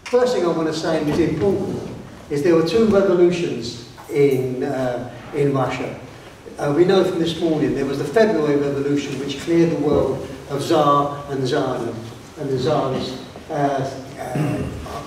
First thing I want to say, and is important, is there were two revolutions in Russia. We know from this morning there was the February Revolution, which cleared the world of Tsar and Tsardom and the Tsarist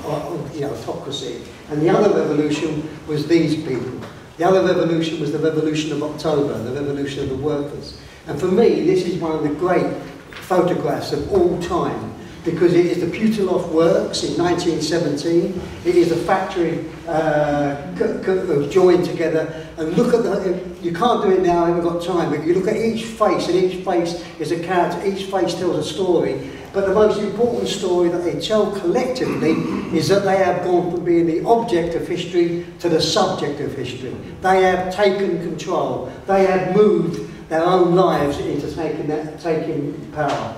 autocracy. And the other revolution was these people. The other revolution was the Revolution of October, the Revolution of the Workers. And for me, this is one of the great photographs of all time, because it is the Putilov Works in 1917. It is a factory joined together. And look at the, you can't do it now, I haven't got time, but you look at each face, and each face is a character, each face tells a story. But the most important story that they tell collectively is that they have gone from being the object of history to the subject of history. They have taken control. They have moved their own lives into taking power.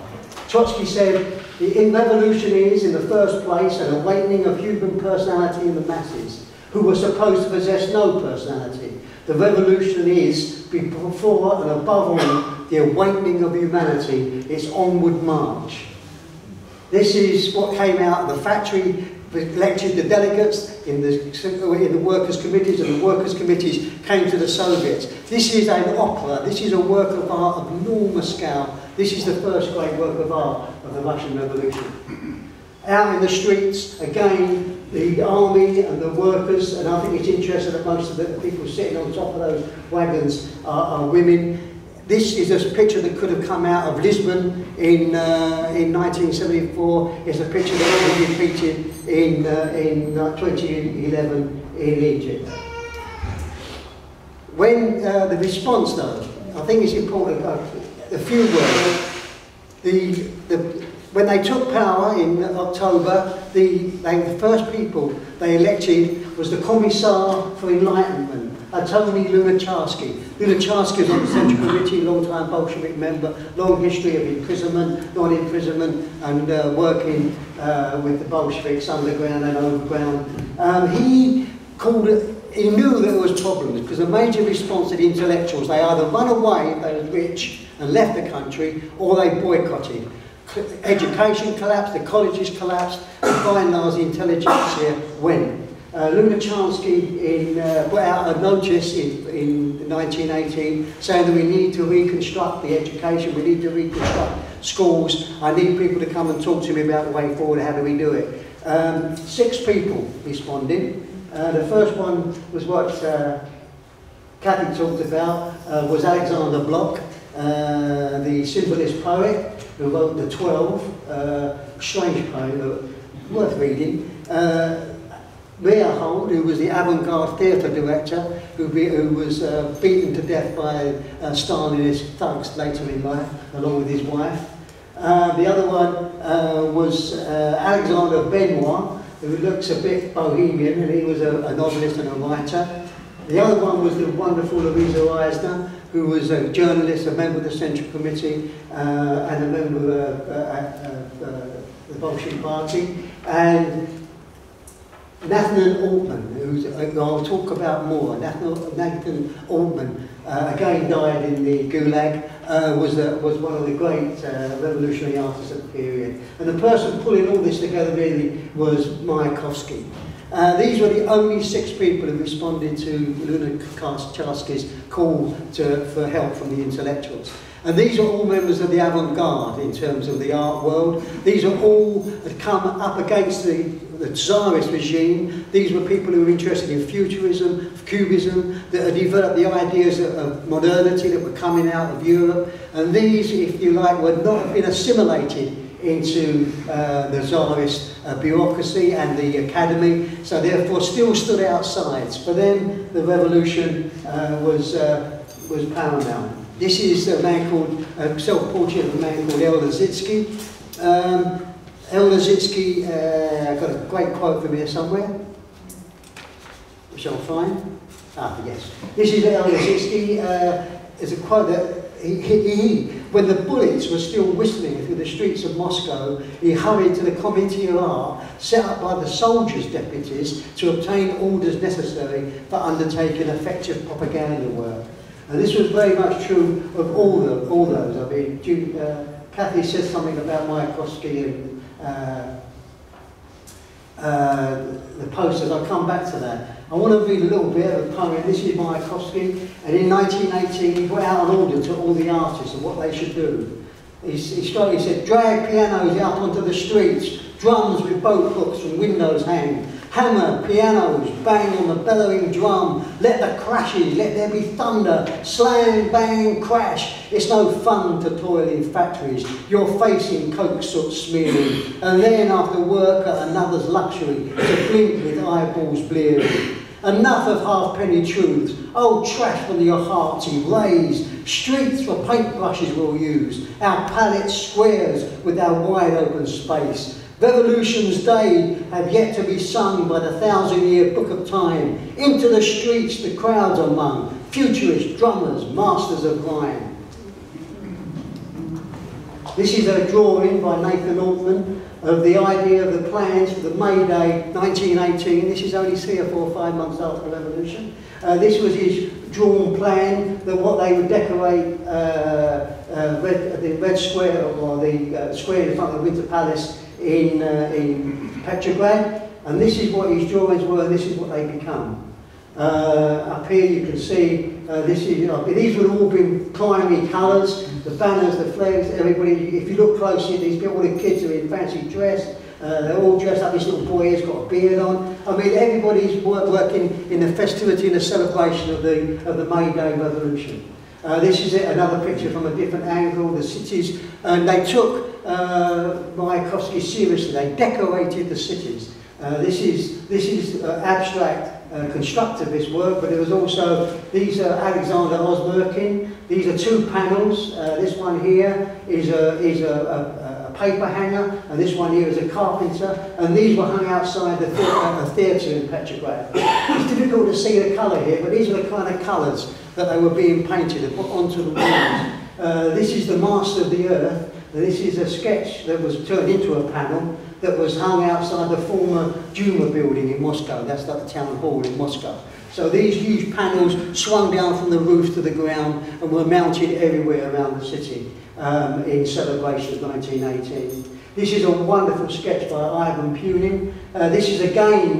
Trotsky said, the revolution is, in the first place, an awakening of human personality in the masses, who were supposed to possess no personality. The revolution is, before and above all, the awakening of humanity, its onward march. This is what came out of the factory, elected the delegates in the workers' committees, and the workers' committees came to the Soviets. This is an opera, this is a work of art of enormous scale. This is the first great work of art of the Russian Revolution. Out in the streets, again, the army and the workers, and I think it's interesting that most of the people sitting on top of those wagons are women. This is a picture that could have come out of Lisbon in 1974. It's a picture that was repeated in 2011 in Egypt. When the response, though, I think it's important, a few words. When they took power in October, the first people they elected was the Commissar for Enlightenment, Tony Lunacharsky. Lunacharsky was on the Central Committee, long-time Bolshevik member, long history of imprisonment, non-imprisonment, and working with the Bolsheviks underground and overground. He knew there was problems, because a major response to the intellectuals, they either run away if they were rich and left the country, or they boycotted. Education collapsed, the colleges collapsed, and by and large the intelligentsia went. Lunacharsky put out a notice in 1918 saying that we need to reconstruct the education, we need to reconstruct schools, I need people to come and talk to me about the way forward, how do we do it. 6 people responded. The first one was what Cathy talked about, was Alexander Bloch, the symbolist poet who wrote the 12, strange poem, worth reading. Meyerhold, who was the avant-garde theatre director, who was beaten to death by Stalinist thugs later in life, along with his wife. The other one was Alexander Benoit, who looks a bit bohemian, and he was a novelist and a writer. The other one was the wonderful Louisa Eisner, who was a journalist, a member of the Central Committee, and a member of the Bolshevik Party. And Nathan Altman, who I'll talk about more. Nathan Altman, again died in the Gulag, was one of the great revolutionary artists of the period. And the person pulling all this together really was Mayakovsky. These were the only 6 people who responded to Lunacharsky's call for help from the intellectuals. And these are all members of the avant-garde in terms of the art world. These are all that come up against the Tsarist regime. These were people who were interested in futurism, Cubism, that had developed the ideas of modernity that were coming out of Europe. And these, if you like, were not been assimilated into the Tsarist bureaucracy and the academy, so therefore still stood outside. For them, the revolution was paramount. This is a man called, a self-portrait of a man called El Lissitzky. El Lissitzky, I've got a great quote from here somewhere, which I'll find. Yes. This is El Lissitzky. It's a quote that when the bullets were still whistling through the streets of Moscow, he hurried to the Committee of Art, set up by the soldiers' deputies, to obtain orders necessary for undertaking effective propaganda work. And this was very much true of all those. I mean, Cathy says something about Mayakovsky the posters. I'll come back to that. I want to read a little bit of a poem. This is Mayakovsky, and in 1918 he put out an order to all the artists of what they should do. He said, drag pianos out onto the streets, drums with boat hooks from windows hang, hammer, pianos, bang on the bellowing drum, let the crashes, let there be thunder, slam, bang, crash. It's no fun to toil in factories, your face in coke soot smearing, and then after work at another's luxury to blink with eyeballs blearing. Enough of halfpenny truths, old trash from your hearts erase. Streets for paintbrushes we'll use, our palettes squares with our wide open space. Revolution's day have yet to be sung by the 1,000-year book of time. Into the streets the crowds among, futurists, drummers, masters of rhyme. This is a drawing by Nathan Altman of the idea of the plans for the May Day 1918. This is only 3 or 4 or 5 months after the revolution. This was his drawn plan that what they would decorate the Red Square, or the square in front of the Winter Palace in Petrograd, and this is what his drawings were, and this is what they become. Up here you can see these would have all been primary colours, the banners, the flags, everybody. If you look closely, all the kids are in fancy dress. They're all dressed up. This little boy has got a beard on. I mean, everybody's working in the festivity and the celebration of the May Day Revolution. This is another picture from a different angle. The cities, and they took Mayakovsky seriously. They decorated the cities. This is abstract. Constructivist work, but it was also, these are Alexandra Osmerkin. These are 2 panels. This one here is a paper hanger, and this one here is a carpenter, and these were hung outside the theatre in Petrograd. It's difficult to see the colour here, but these are the kind of colours that they were being painted and put onto the walls. This is the Master of the Earth, and this is a sketch that was turned into a panel that was hung outside the former Duma building in Moscow. That's like the town hall in Moscow. So these huge panels swung down from the roof to the ground and were mounted everywhere around the city in celebration of 1918. This is a wonderful sketch by Ivan Punin. This is again,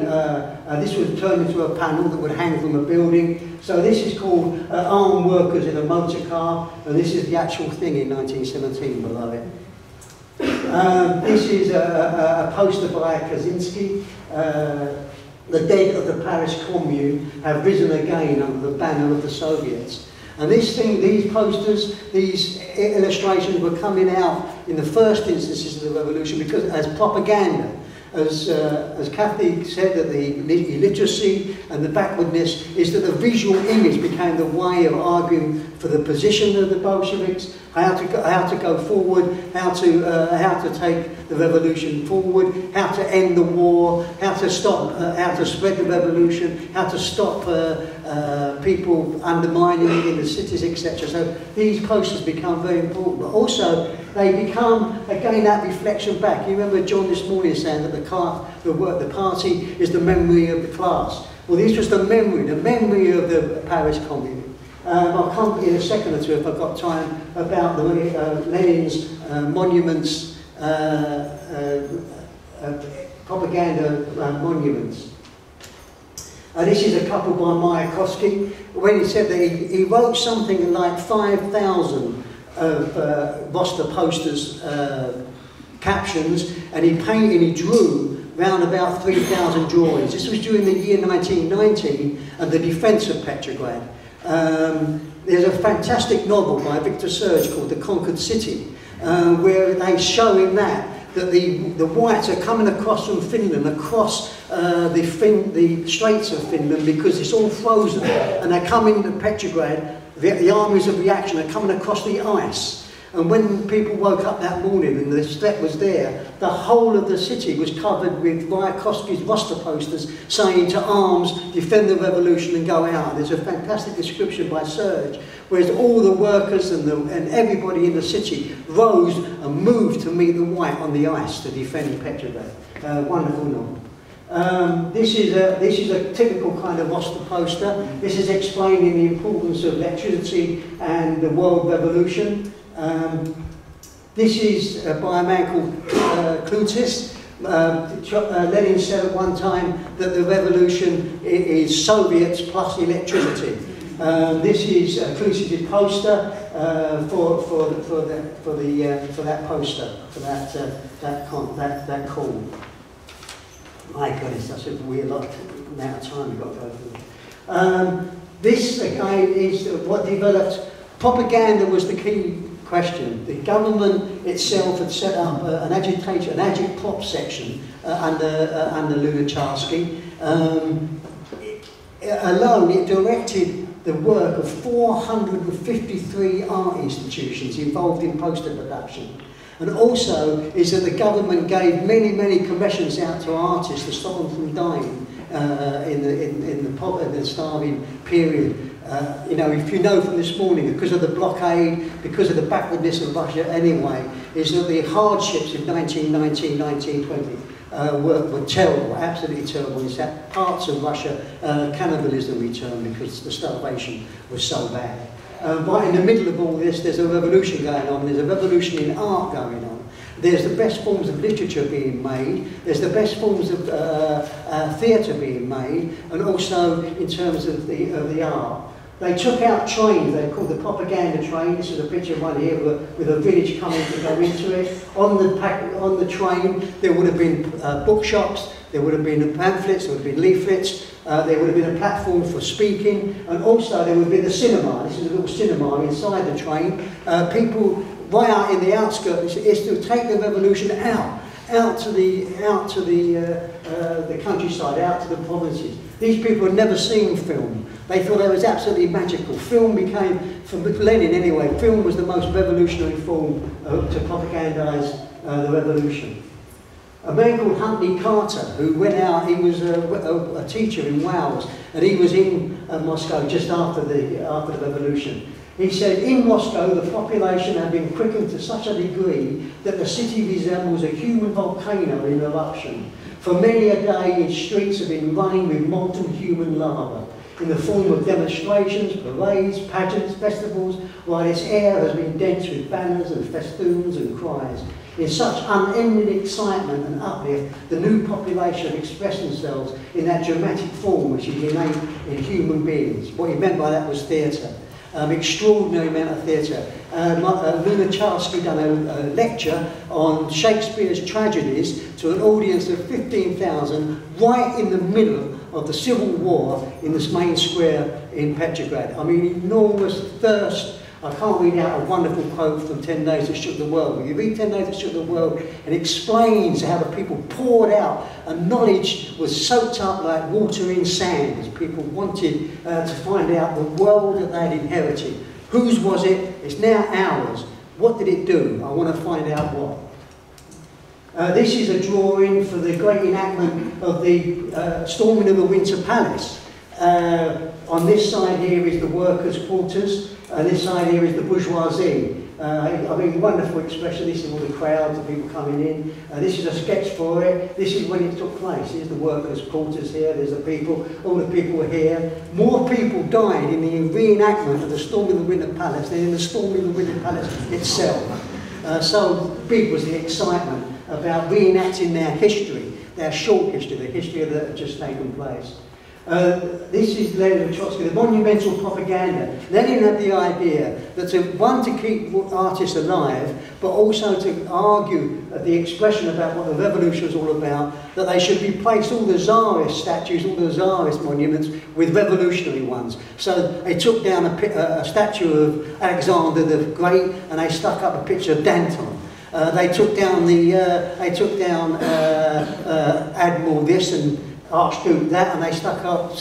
this was turned into a panel that would hang from a building. So this is called Armed Workers in a Motor Car, and this is the actual thing in 1917 below it. This is a poster by Kaczynski. The dead of the Paris Commune have risen again under the banner of the Soviets. And these posters, these illustrations were coming out in the first instances of the revolution because as propaganda. As Cathy said, that the illiteracy and the backwardness is that the visual image became the way of arguing for the position of the Bolsheviks, how to go forward, how to take the revolution forward, how to end the war, how to stop, how to spread the revolution, how to stop people undermining it in the cities, etc. So these posters become very important, but also they become, again, that reflection back. You remember John this morning saying that the party is the memory of the class. Well, this was the memory of the Paris Commune. I'll come in a second or two, if I've got time, about the Lenin's monuments, propaganda monuments. This is a couple by Mayakovsky, when he said that he wrote something like 5,000 of roster posters, captions, and he drew round about 3,000 drawings. This was during the year 1919 and the defence of Petrograd. There's a fantastic novel by Victor Serge called The Conquered City, where they show in that the whites are coming across from Finland, across the Straits of Finland, because it's all frozen, and they're coming to Petrograd. The armies of reaction are coming across the ice. And when people woke up that morning and the threat was there, the whole of the city was covered with Mayakovsky's roster posters saying to arms, defend the revolution and go out. There's a fantastic description by Serge, whereas all the workers and everybody in the city rose and moved to meet the white on the ice to defend Petrograd. Wonderful novel. This is a typical kind of roster poster. This is explaining the importance of electricity and the world revolution. This is by a man called Klutis, Lenin said at one time that the revolution is Soviets plus electricity. This is Cruci's poster for that poster, for that call. My goodness, that's a weird amount of time we've got to go through. This again is what developed. Propaganda was the key question. The government itself had set up an agitprop section under Lunacharsky. Alone, it directed the work of 453 art institutions involved in poster production. And also is that the government gave many commissions out to artists to stop them from dying in the starving period. You know, if you know from this morning, because of the blockade, because of the backwardness of Russia anyway, is that the hardships of 1919, 1920 were terrible, absolutely terrible. In fact, parts of Russia, cannibalism returned because the starvation was so bad. Right in the middle of all this, there's a revolution going on. There's a revolution in art going on. There's the best forms of literature being made. There's the best forms of theatre being made, and also in terms of the art. They took out trains. They called the propaganda train. This is a picture of one here with a village coming to go into it. On the train, there would have been bookshops. There would have been pamphlets. There would have been leaflets. There would have been a platform for speaking, and also there would be the cinema. This is a little cinema inside the train. People right out in the outskirts is to take the revolution out to the countryside, out to the provinces. These people had never seen film. They thought it was absolutely magical. Film became, for Lenin anyway, film was the most revolutionary form to propagandise the revolution. A man called Huntley Carter, who went out, he was a teacher in Wales, and he was in Moscow just after the revolution. He said, in Moscow, the population had been quickened to such a degree that the city resembles a human volcano in eruption. For many a day, its streets have been running with molten human lava, in the form of demonstrations, parades, pageants, festivals, while its air has been dense with banners and festoons and cries. In such unending excitement and uplift, the new population expressed themselves in that dramatic form which is innate in human beings. What he meant by that was theatre. Extraordinary amount of theatre. Lunacharsky done a lecture on Shakespeare's tragedies to an audience of 15,000 right in the middle of the Civil War in this main square in Petrograd. I mean, enormous thirst. I can't read out a wonderful quote from 10 Days That Shook the World. You read 10 Days That Shook the World, and it explains how the people poured out, and knowledge was soaked up like water in sand as people wanted to find out the world that they had inherited. Whose was it? It's now ours. What did it do? I want to find out what. This is a drawing for the great enactment of the storming of the Winter Palace. On this side here is the workers' quarters. This side here is the bourgeoisie. I mean, wonderful expression. This is all the crowds of people coming in. This is a sketch for it. This is when it took place. Here's the workers' quarters here. There's the people. All the people were here. More people died in the reenactment of the storming of the Winter Palace than in the storming of the Winter Palace itself. So big was the excitement about reenacting their history, their short history, the history that had just taken place. This is Lenin and Trotsky, the monumental propaganda. Lenin had the idea that to keep artists alive, but also to argue the expression about what the revolution was all about, that they should replace all the Tsarist statues, all the Tsarist monuments, with revolutionary ones. So they took down a statue of Alexandra the Great, and they stuck up a picture of Danton. They took down Admiral this and Archduke that, and they stuck up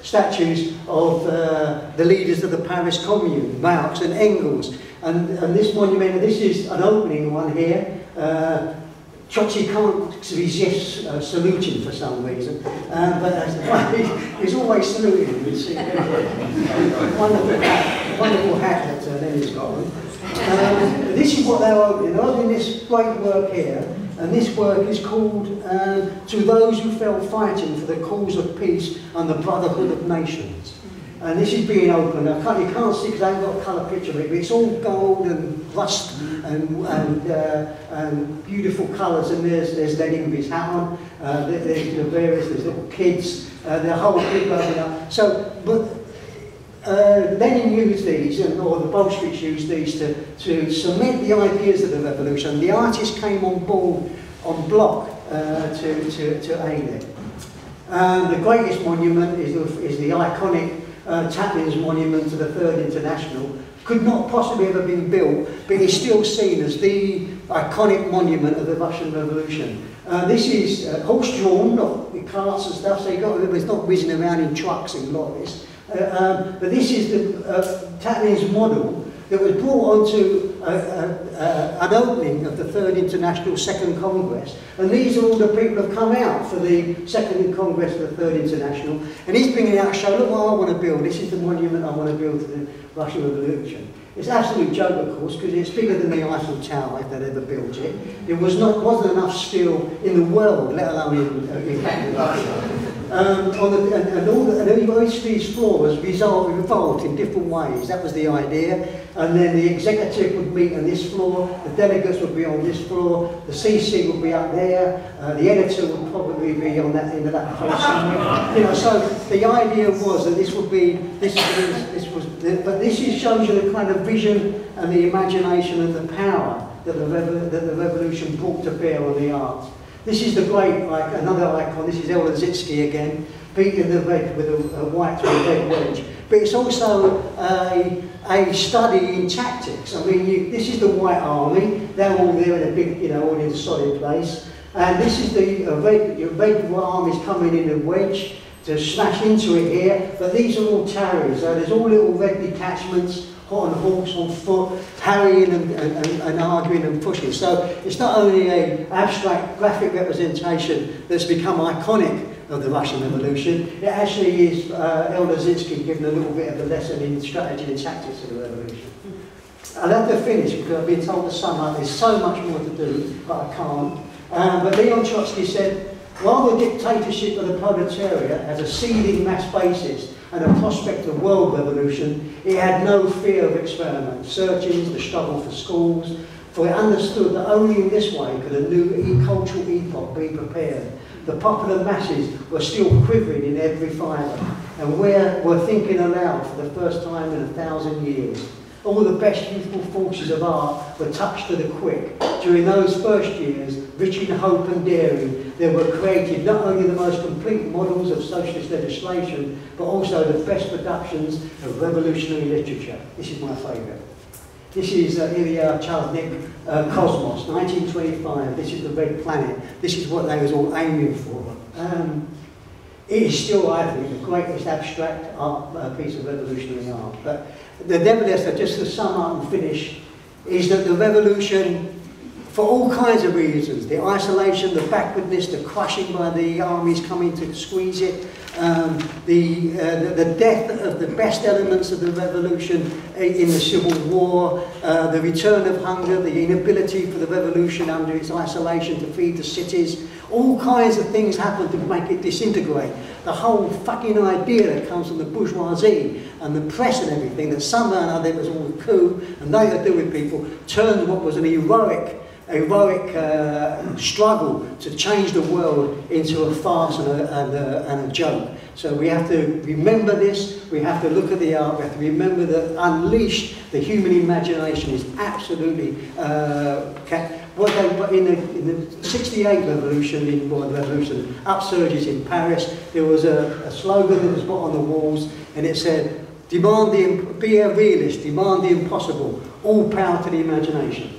statues of the leaders of the Paris Commune, Marx and Engels. And this monument, this is an opening one here. Trotsky can't resist saluting for some reason, but he's always saluting. You see, wonderful hat that Lenin's got on. This is what they're opening. They're opening this great work here. And this work is called To Those Who Fell Fighting for the Cause of Peace and the Brotherhood of Nations. And this is being opened. You can't see because I haven't got a colour picture of it, but it's all gold and rust and beautiful colours. And there's Lenin with his hat on. There's little kids. The whole thing going up. So, but Lenin used these, or the Bolsheviks used these to cement the ideas of the revolution. The artists came on board on block to aid it. The greatest monument is the iconic Taplin's monument to the Third International. Could not possibly have been built, but is still seen as the iconic monument of the Russian Revolution. This is horse-drawn, not with carts and stuff, so it's not whizzing around in trucks and lorries. But this is Taplin's model that was brought onto an opening of the Third International Second Congress. And these are all the people who have come out for the Second Congress of the Third International. And he's bringing out a show, look what I want to build. This is the monument I want to build to the Russian Revolution. It's an absolute joke, of course, because it's bigger than the Eiffel Tower, if they'd ever built it. It wasn't enough steel in the world, let alone in Russia. And each of these floors revolved in different ways. That was the idea. And then the executive would meet on this floor, the delegates would be on this floor, the CC would be up there, the editor would probably be on that end of that place somewhere. So the idea was that this would be, but this shows you the kind of vision and the imagination and the power that the revolution brought to bear on the arts. This is the great, another icon. This is Elazitsky again, beating the red with a white to a red wedge. But it's also a study in tactics. I mean, this is the White Army. They're all there in a big, all in a solid place. And this is the red armies coming in a wedge to smash into it here. But these are all tarries. So there's all little red detachments, hot on horse, on foot, harrying and arguing and pushing. So it's not only an abstract graphic representation that's become iconic of the Russian Revolution, it actually is Elazitsky giving a little bit of a lesson in strategy and tactics of the revolution. I'll have to finish because I've been told to sum up. There's so much more to do, but I can't. But Leon Trotsky said, while the dictatorship of the proletariat has a seething mass basis and a prospect of world revolution, it had no fear of experiment, searchings, the struggle for schools, for it understood that only in this way could a new cultural epoch be prepared. The popular masses were still quivering in every fibre, and were thinking aloud for the first time in 1,000 years. All the best youthful forces of art were touched to the quick. During those first years, rich in hope and daring, there were created not only the most complete models of socialist legislation, but also the best productions of revolutionary literature. This is my favourite. This is Ilya Chaznik, Cosmos, 1925. This is the Red Planet. This is what they was all aiming for. It is still, I think, the greatest abstract art, piece of revolutionary art. But nevertheless, just to sum up and finish, is that the revolution, for all kinds of reasons, the isolation, the backwardness, the crushing by the armies coming to squeeze it, the death of the best elements of the revolution in the Civil War, the return of hunger, the inability for the revolution under its isolation to feed the cities, all kinds of things happen to make it disintegrate. The whole fucking idea that comes from the bourgeoisie and the press and everything, that somehow or another it was all a coup and they had to do with people, turned what was an heroic struggle to change the world into a farce and a joke. So we have to remember this, we have to look at the art, we have to remember that unleashed the human imagination is absolutely in the 68 revolution, upsurges in Paris, there was a slogan that was put on the walls and it said, be a realist, demand the impossible, all power to the imagination.